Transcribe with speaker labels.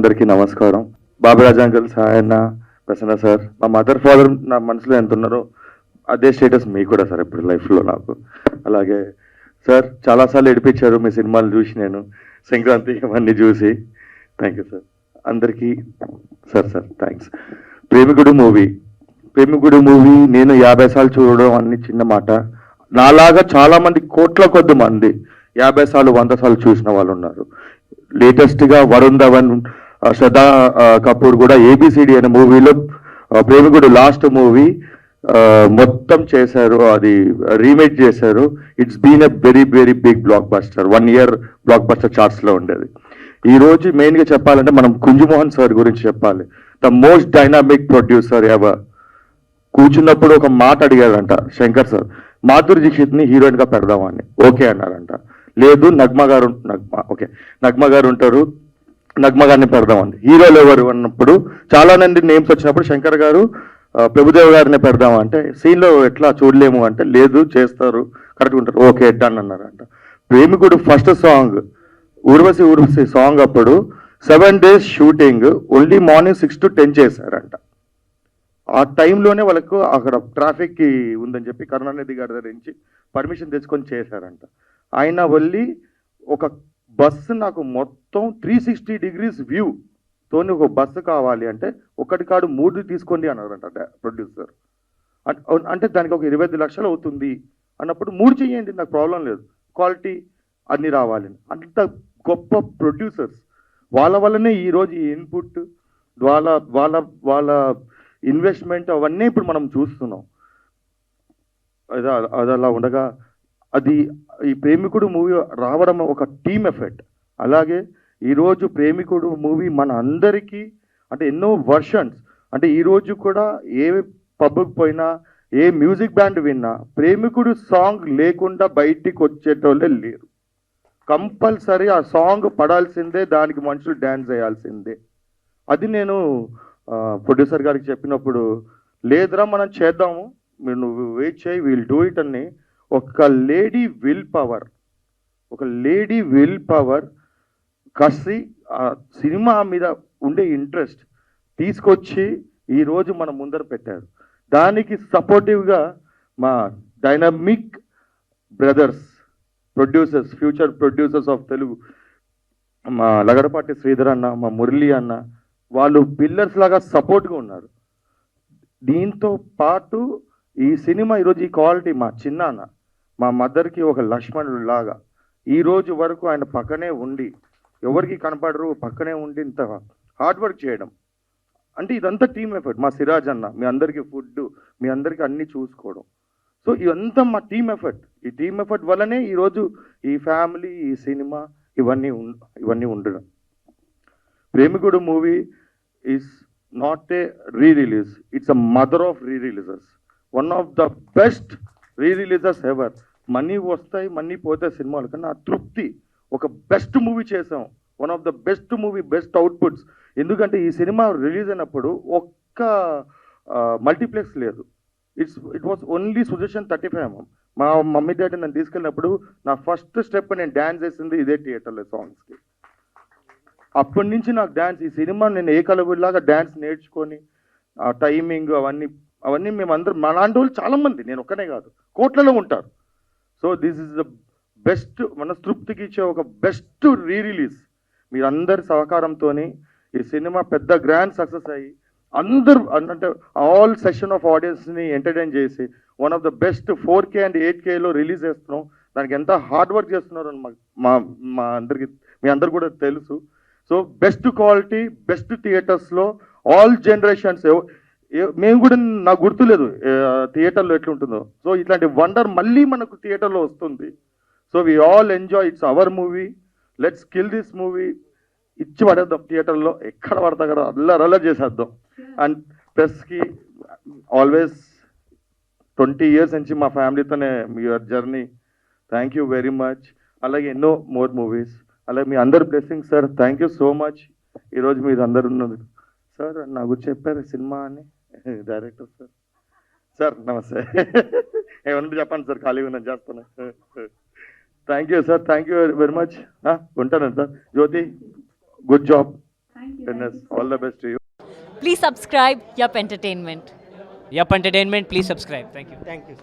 Speaker 1: అందరికీ నమస్కారం. Baburaj uncle, Sayanna, Prasanna sir, మా మదర్ ఫాదర్ నా మనసులో ఎంత ఉన్నారో అదే స్టేటస్ మీకు కూడా సార్ ఇప్పుడు లైఫ్లో నాకు. అలాగే సార్ చాలాసార్లు ఏడిపించారు మీ సినిమాలు చూసి, నేను సంక్రాంతి అవన్నీ చూసి. థ్యాంక్ యూ సార్ అందరికీ. Sir thanks. ప్రేమికుడు మూవీ నేను 50 సార్లు చూడడం అన్ని చిన్న మాట. నాలాగా చాలా మంది, కోట్ల కొద్ది మంది 50 సార్లు 100 సార్లు చూసిన వాళ్ళు ఉన్నారు. లేటెస్ట్గా వరుణ్ ధవన్, శ్రద్ధా కపూర్ కూడా ఏబిసిడి అనే మూవీలో ప్రేమికుడు లాస్ట్ మూవీ మొత్తం చేశారు, అది రీమేక్ చేశారు. It's been a very very big blockbuster, 1 year blockbuster చార్ట్స్లో ఉండేది. ఈ రోజు మెయిన్గా చెప్పాలంటే మనం కుంజుమోహన్ సార్ గురించి చెప్పాలి. The most dynamic producer ever. కూర్చున్నప్పుడు ఒక మాట అడిగారంట శంకర్ సార్, మాధురి దీక్షిత్ని హీరోయిన్గా పెడదామని. ఓకే అన్నారంట. లేదు నగ్మ గారు ఉంటారు, నగ్మ గారిని పెడదామండి. హీరోలు ఎవరు అన్నప్పుడు చాలా మంది నేమ్స్ వచ్చినప్పుడు శంకర్ గారు ప్రభుదేవ్ గారిని పెడదామంటే సీన్లో ఎట్లా చూడలేము అంటే, లేదు చేస్తారు, కరెక్ట్గా ఉంటారు, ఓకే డన్ అన్నారంట. ప్రేమికుడు ఫస్ట్ సాంగ్ ఊర్వశి సాంగ్ అప్పుడు 7 days shooting, only morning 6 to 10 చేశారంట. ఆ టైంలోనే వాళ్ళకు అక్కడ ట్రాఫిక్కి ఉందని చెప్పి కరుణానిధి గారి దగ్గర నుంచి పర్మిషన్ తెచ్చుకొని చేశారంట. ఆయన వెళ్ళి ఒక బస్సు నాకు మొత్తం 360 degrees వ్యూ తోని ఒక బస్సు కావాలి అంటే, ఒకటి కాడు 3 తీసుకోండి అన్నారంట ప్రొడ్యూసర్. అంటే దానికి ఒక 25 లక్షలు అవుతుంది అన్నప్పుడు 3 చేయండి, నాకు ప్రాబ్లం లేదు, క్వాలిటీ అన్నీ రావాలని. అంత గొప్ప ప్రొడ్యూసర్స్. వాళ్ళ వల్లనే ఈరోజు ఈ ఇన్పుట్, వాళ్ళ ఇన్వెస్ట్మెంట్ అవన్నీ ఇప్పుడు మనం చూస్తున్నాం. అది అలా ఉండగా ఈ ప్రేమికుడు మూవీ రావడం ఒక టీమ్ ఎఫెక్ట్. అలాగే ఈరోజు ప్రేమికుడు మూవీ మన అందరికీ అంటే ఎన్నో వర్షన్స్, అంటే ఈరోజు కూడా ఏ పబ్కి పోయినా, ఏ మ్యూజిక్ బ్యాండ్ విన్నా ప్రేమికుడు సాంగ్ లేకుండా బయటికి వచ్చేటోళ్ళే లేరు. కంపల్సరీ ఆ సాంగ్ పడాల్సిందే, దానికి మనుషులు డ్యాన్స్ చేయాల్సిందే. అది నేను ప్రొడ్యూసర్ గారికి చెప్పినప్పుడు, లేదురా మనం చేద్దాము, మీరు నువ్వు వెయిట్ చేయి, విల్ డూ ఇట్ అని ఒక లేడీ విల్ పవర్ కసి, ఆ సినిమా మీద ఉండే ఇంట్రెస్ట్ తీసుకొచ్చి ఈరోజు మన ముందర పెట్టారు. దానికి సపోర్టివ్గా మా dynamic brothers, producers, future producers of Telugu, మా లగడపాటి శ్రీధర్ అన్న, మా మురళి అన్న, వాళ్ళు పిల్లర్స్ లాగా సపోర్ట్గా ఉన్నారు. దీంతో పాటు ఈ సినిమా ఈరోజు ఈ క్వాలిటీ, మా చిన్నాన్న మా మదర్కి ఒక లక్ష్మణుడు లాగా ఈరోజు వరకు ఆయన పక్కనే ఉండి, ఎవరికి కనపడరు, పక్కనే ఉండి ఇంత హార్డ్ వర్క్ చేయడం అంటే ఇదంతా టీమ్ ఎఫర్ట్. మా సిరాజ్ అన్న మీ అందరికీ ఫుడ్, మీ అందరికీ అన్నీ చూసుకోవడం. సో ఇదంతా మా టీమ్ ఎఫర్ట్. ఈ టీమ్ ఎఫర్ట్ వల్లనే ఈరోజు ఈ ఫ్యామిలీ, ఈ సినిమా ఇవన్నీ ఉండడం. Premikudu movie is not a re-release, it's a mother of re-releases. One of the best re-releases ever. Money వస్తాయి, మనీ పోతే సినిమాలు, కన్నా తృప్తి. ఒక బెస్ట్ మూవీ చేసాం, one of the best movie, best outputs. ఎందుకంటే ఈ సినిమా రిలీజ్ అయినప్పుడు ఒక్క మల్టీప్లెక్స్ లేదు. It was only suggestion 35mm. మా మమ్మీ డాడీ నన్ను తీసుకెళ్ళినప్పుడు నా ఫస్ట్ స్టెప్ నేను డ్యాన్స్ చేసింది ఇదే థియేటర్లో సాంగ్స్కి. అప్పటి నుంచి నాకు డ్యాన్స్, ఈ సినిమా నేను ఏకలవ్యుడిలాగా డ్యాన్స్ నేర్చుకొని ఆ టైమింగ్ అవన్నీ మేమందరం, మా లాంటి వాళ్ళు చాలామంది, నేను ఒక్కనే కాదు, కోట్లలో ఉంటారు. So this is the best, మనస్తృప్తికి ఇచ్చే ఒక బెస్ట్ రీ-రిలీజ్. మీరందరి సహకారంతో ఈ సినిమా పెద్ద గ్రాండ్ సక్సెస్ అయ్యి అందరూ అంటే ఆల్ సెషన్ ఆఫ్ ఆడియన్స్ని ఎంటర్టైన్ చేసి one of the best 4K and 8Kలో రిలీజ్ చేస్తున్నాం. దానికి ఎంత హార్డ్ వర్క్ చేస్తున్నారు అని మా అందరికి, మీ అందరు కూడా తెలుసు. సో బెస్ట్ క్వాలిటీ, బెస్ట్ థియేటర్స్లో ఆల్ జనరేషన్స్. మేము కూడా, నాకు గుర్తులేదు థియేటర్లో ఎట్లుంటుందో. సో ఇట్లాంటి వండర్ మళ్ళీ మనకు థియేటర్లో వస్తుంది. So we all enjoy, it's our movie, let's kill this movie. ఇచ్చి పడేద్దాం థియేటర్లో, ఎక్కడ పడతా కదా అల్లరల్ల చేసేద్దాం. అండ్ ప్రెస్కి ఆల్వేస్ 20 years నుంచి మా ఫ్యామిలీతోనే your journey. Thank you very much. అలాగే ఎన్నో మోర్ మూవీస్. అలాగే మీ అందరు blessing sir, thank you so much. ఈరోజు మీరు అందరు ఉన్నది సార్. నాకు చెప్పారు సినిమా అని డైరెక్టర్ సార్. సార్ నమస్తే. ఏమన్నా చెప్పండి సార్, ఖాళీగా ఉన్నాను, చేస్తాను. Thank you sir, thank you very much. ఉంటానండి sir. Jyoti, good job. Goodness, all the best to you.
Speaker 2: Please subscribe Yup Entertainment.
Speaker 3: Yup Entertainment, please subscribe. Thank you.
Speaker 4: Thank you.